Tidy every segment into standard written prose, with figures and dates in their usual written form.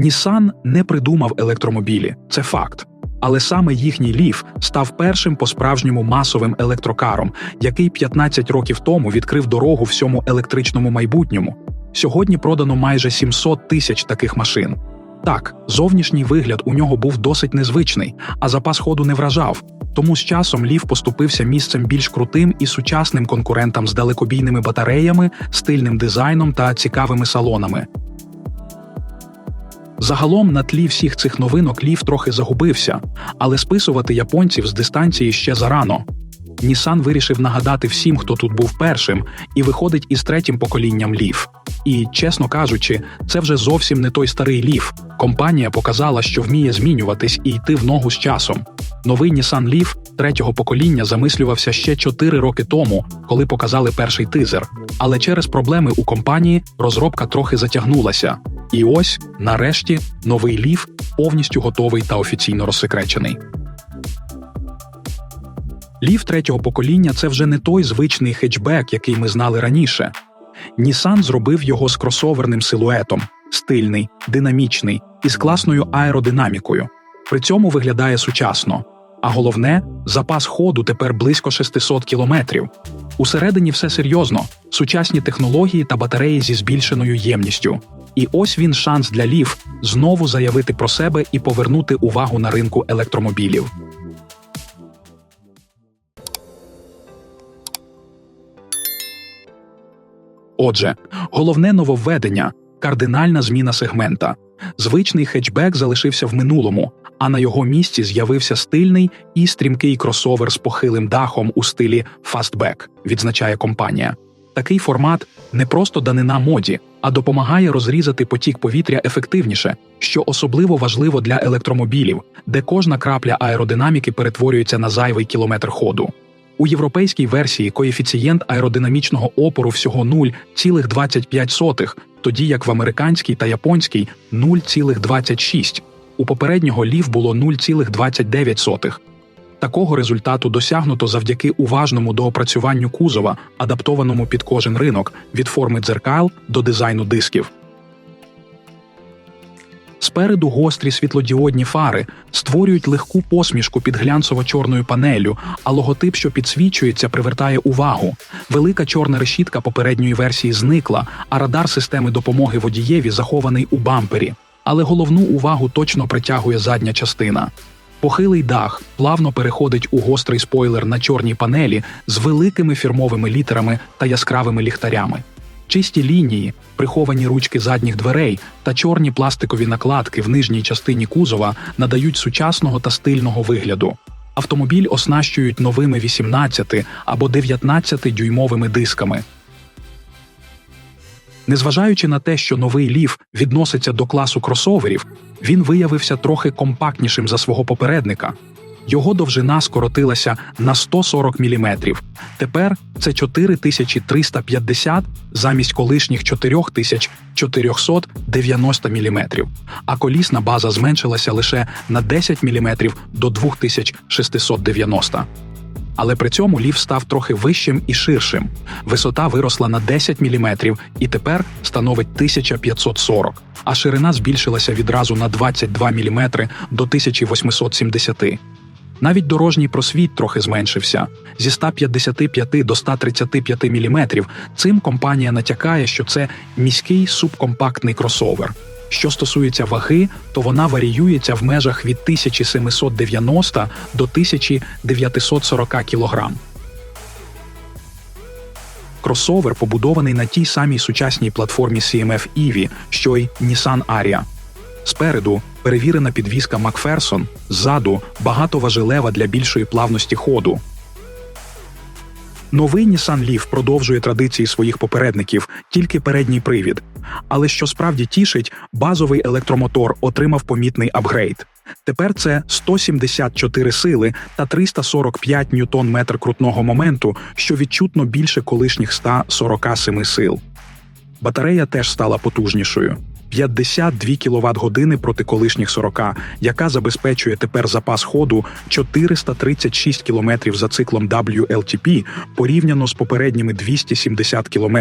Nissan не придумав електромобілі, це факт. Але саме їхній Leaf став першим по-справжньому масовим електрокаром, який 15 років тому відкрив дорогу всьому електричному майбутньому. Сьогодні продано майже 700 тисяч таких машин. Так, зовнішній вигляд у нього був досить незвичний, а запас ходу не вражав. Тому з часом Leaf поступився місцем більш крутим і сучасним конкурентам з далекобійними батареями, стильним дизайном та цікавими салонами. Загалом на тлі всіх цих новинок Leaf трохи загубився, але списувати японців з дистанції ще зарано. Nissan вирішив нагадати всім, хто тут був першим, і виходить із третім поколінням Leaf. І, чесно кажучи, це вже зовсім не той старий Leaf. Компанія показала, що вміє змінюватись і йти в ногу з часом. Новий Nissan Leaf третього покоління замислювався ще 4 роки тому, коли показали перший тизер. Але через проблеми у компанії розробка трохи затягнулася. І ось, нарешті, новий Leaf повністю готовий та офіційно розсекречений. Leaf третього покоління – це вже не той звичний хетчбек, який ми знали раніше. Nissan зробив його з кросоверним силуетом, стильний, динамічний і з класною аеродинамікою. При цьому виглядає сучасно. А головне – запас ходу тепер близько 600 кілометрів. Усередині все серйозно – сучасні технології та батареї зі збільшеною ємністю. І ось він шанс для Leaf знову заявити про себе і повернути увагу на ринку електромобілів. Отже, головне нововведення – кардинальна зміна сегмента. Звичний хетчбек залишився в минулому, а на його місці з'явився стильний і стрімкий кросовер з похилим дахом у стилі «фастбек», відзначає компанія. Такий формат не просто данина моді, а допомагає розрізати потік повітря ефективніше, що особливо важливо для електромобілів, де кожна крапля аеродинаміки перетворюється на зайвий кілометр ходу. У європейській версії коефіцієнт аеродинамічного опору всього 0,25, тоді як в американській та японській – 0,26. У попереднього Leaf було 0,29. Такого результату досягнуто завдяки уважному доопрацюванню кузова, адаптованому під кожен ринок, від форми дзеркал до дизайну дисків. Спереду гострі світлодіодні фари створюють легку посмішку під глянцево-чорною панеллю, а логотип, що підсвічується, привертає увагу. Велика чорна решітка попередньої версії зникла, а радар системи допомоги водієві захований у бампері. Але головну увагу точно притягує задня частина. Похилий дах плавно переходить у гострий спойлер на чорній панелі з великими фірмовими літерами та яскравими ліхтарями. Чисті лінії, приховані ручки задніх дверей та чорні пластикові накладки в нижній частині кузова надають сучасного та стильного вигляду. Автомобіль оснащують новими 18 або 19-дюймовими дисками. Незважаючи на те, що новий Leaf відноситься до класу кросоверів, він виявився трохи компактнішим за свого попередника. Його довжина скоротилася на 140 мм. Тепер це 4350 замість колишніх 4490 мм. А колісна база зменшилася лише на 10 мм до 2690. Але при цьому Leaf став трохи вищим і ширшим. Висота виросла на 10 мм і тепер становить 1540, а ширина збільшилася відразу на 22 мм до 1870. Навіть дорожній просвіт трохи зменшився – зі 155 до 135 мм. Цим компанія натякає, що це міський субкомпактний кросовер. Що стосується ваги, то вона варіюється в межах від 1790 до 1940 кг. Кросовер побудований на тій самій сучасній платформі CMF EV, що й Nissan Ariya. Спереду – перевірена підвізка Макферсон, ззаду – багатоважелева для більшої плавності ходу. Новий Nissan Leaf продовжує традиції своїх попередників, тільки передній привід. Але що справді тішить, базовий електромотор отримав помітний апгрейд. Тепер це 174 сили та 345 ньютон-метр крутного моменту, що відчутно більше колишніх 147 сил. Батарея теж стала потужнішою. 52 кВт-години проти колишніх 40, яка забезпечує тепер запас ходу 436 км за циклом WLTP порівняно з попередніми 270 км.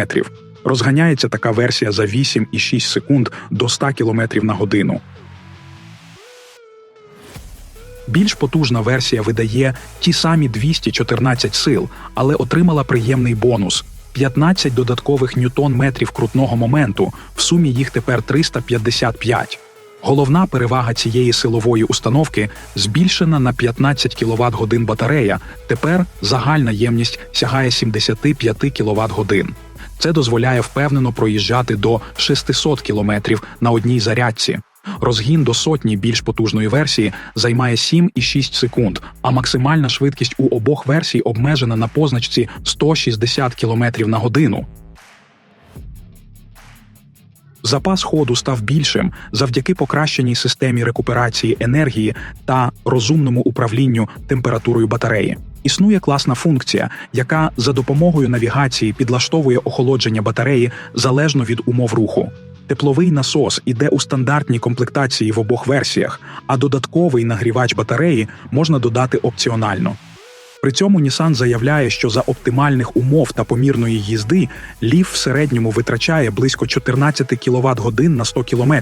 Розганяється така версія за 8,6 секунд до 100 км на годину. Більш потужна версія видає ті самі 214 сил, але отримала приємний бонус – 15 додаткових ньютон-метрів крутного моменту, в сумі їх тепер 355. Головна перевага цієї силової установки – збільшена на 15 кВт-годин батарея, тепер загальна ємність сягає 75 кВт-годин. Це дозволяє впевнено проїжджати до 600 км на одній зарядці. Розгін до сотні більш потужної версії займає 7,6 секунд, а максимальна швидкість у обох версій обмежена на позначці 160 км на годину. Запас ходу став більшим завдяки покращеній системі рекуперації енергії та розумному управлінню температурою батареї. Існує класна функція, яка за допомогою навігації підлаштовує охолодження батареї залежно від умов руху. Тепловий насос іде у стандартній комплектації в обох версіях, а додатковий нагрівач батареї можна додати опціонально. При цьому Nissan заявляє, що за оптимальних умов та помірної їзди Leaf в середньому витрачає близько 14 кВт-годин на 100 км.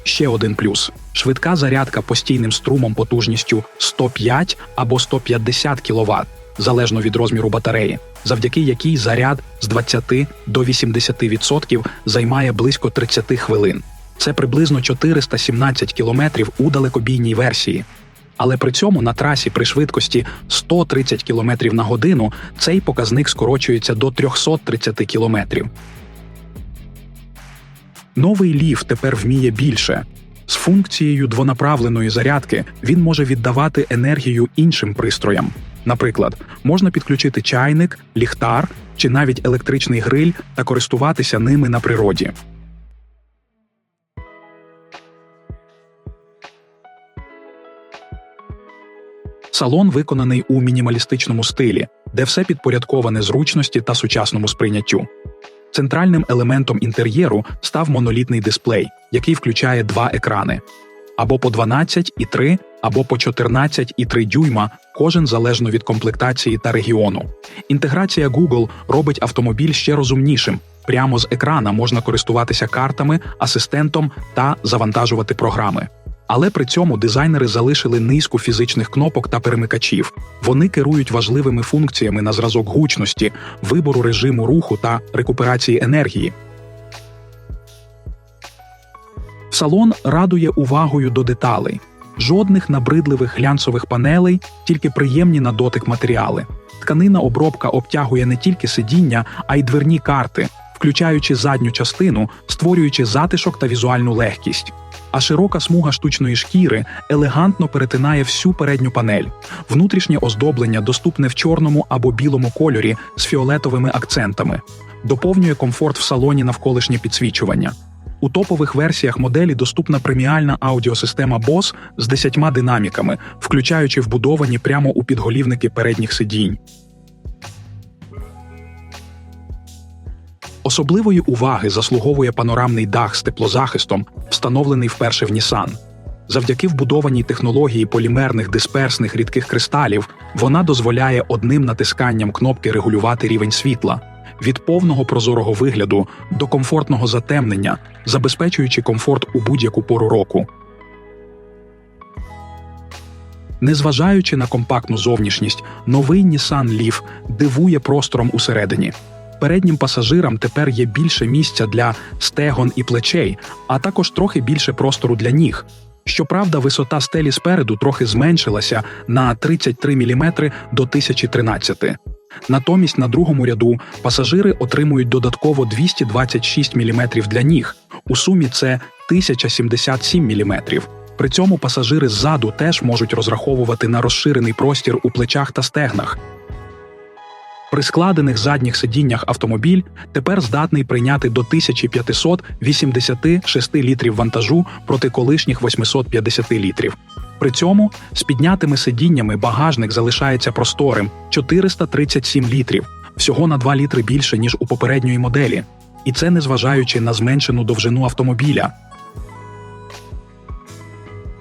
Ще один плюс – швидка зарядка постійним струмом потужністю 105 або 150 кВт, залежно від розміру батареї, завдяки якій заряд з 20 до 80% займає близько 30 хвилин. Це приблизно 417 км у далекобійній версії. Але при цьому на трасі при швидкості 130 км на годину цей показник скорочується до 330 км. Новий Leaf тепер вміє більше. З функцією двонаправленої зарядки він може віддавати енергію іншим пристроям. Наприклад, можна підключити чайник, ліхтар чи навіть електричний гриль та користуватися ними на природі. Салон виконаний у мінімалістичному стилі, де все підпорядковане зручності та сучасному сприйняттю. Центральним елементом інтер'єру став монолітний дисплей, який включає два екрани – або по 12,3, або по 14,3 дюйма, кожен залежно від комплектації та регіону. Інтеграція Google робить автомобіль ще розумнішим. Прямо з екрана можна користуватися картами, асистентом та завантажувати програми. Але при цьому дизайнери залишили низку фізичних кнопок та перемикачів. Вони керують важливими функціями на зразок гучності, вибору режиму руху та рекуперації енергії. Салон радує увагою до деталей. Жодних набридливих глянцевих панелей, тільки приємні на дотик матеріали. Тканинна обробка обтягує не тільки сидіння, а й дверні карти, включаючи задню частину, створюючи затишок та візуальну легкість. А широка смуга штучної шкіри елегантно перетинає всю передню панель. Внутрішнє оздоблення доступне в чорному або білому кольорі з фіолетовими акцентами. Доповнює комфорт в салоні навколишнє підсвічування. У топових версіях моделі доступна преміальна аудіосистема Bose з 10 динаміками, включаючи вбудовані прямо у підголівники передніх сидінь. Особливої уваги заслуговує панорамний дах з теплозахистом, встановлений вперше в Nissan. Завдяки вбудованій технології полімерних дисперсних рідких кристалів вона дозволяє одним натисканням кнопки регулювати рівень світла – від повного прозорого вигляду до комфортного затемнення, забезпечуючи комфорт у будь-яку пору року. Незважаючи на компактну зовнішність, новий Nissan Leaf дивує простором усередині. Переднім пасажирам тепер є більше місця для стегон і плечей, а також трохи більше простору для ніг. Щоправда, висота стелі спереду трохи зменшилася на 33 мм до 1013. Натомість на другому ряду пасажири отримують додатково 226 мм для ніг. У сумі це 1077 мм. При цьому пасажири ззаду теж можуть розраховувати на розширений простір у плечах та стегнах. При складених задніх сидіннях автомобіль тепер здатний прийняти до 1586 літрів вантажу проти колишніх 850 літрів. При цьому з піднятими сидіннями багажник залишається просторим – 437 літрів, всього на 2 літри більше, ніж у попередньої моделі. І це незважаючи на зменшену довжину автомобіля.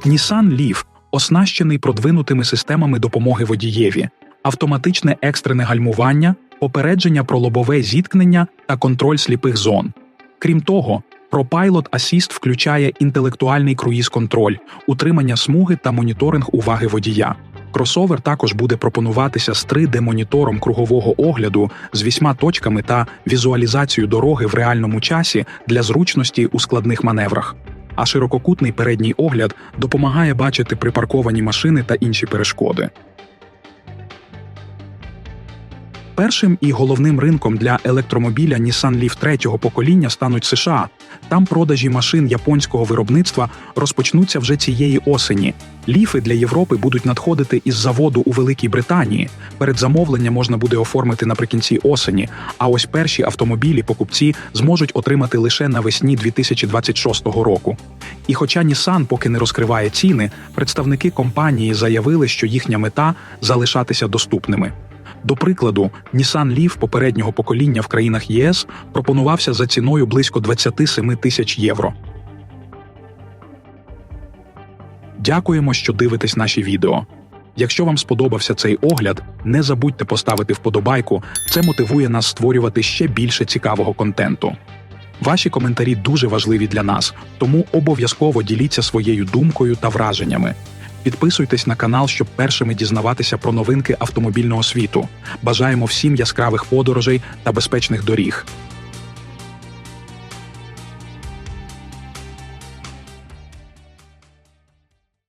Nissan Leaf оснащений продвинутими системами допомоги водієві, автоматичне екстрене гальмування, попередження про лобове зіткнення та контроль сліпих зон. Крім того, ProPilot Assist включає інтелектуальний круїз-контроль, утримання смуги та моніторинг уваги водія. Кросовер також буде пропонуватися з 3D-монітором кругового огляду з 8 точками та візуалізацією дороги в реальному часі для зручності у складних маневрах. А ширококутний передній огляд допомагає бачити припарковані машини та інші перешкоди. Першим і головним ринком для електромобіля Nissan Leaf третього покоління стануть США. Там продажі машин японського виробництва розпочнуться вже цієї осені. Ліфи для Європи будуть надходити із заводу у Великій Британії. Передзамовлення можна буде оформити наприкінці осені, а ось перші автомобілі покупці зможуть отримати лише навесні 2026 року. І хоча Nissan поки не розкриває ціни, представники компанії заявили, що їхня мета – залишатися доступними. До прикладу, Nissan Leaf попереднього покоління в країнах ЄС пропонувався за ціною близько 27 тисяч євро. Дякуємо, що дивитесь наші відео. Якщо вам сподобався цей огляд, не забудьте поставити вподобайку, це мотивує нас створювати ще більше цікавого контенту. Ваші коментарі дуже важливі для нас, тому обов'язково діліться своєю думкою та враженнями. Підписуйтесь на канал, щоб першими дізнаватися про новинки автомобільного світу. Бажаємо всім яскравих подорожей та безпечних доріг.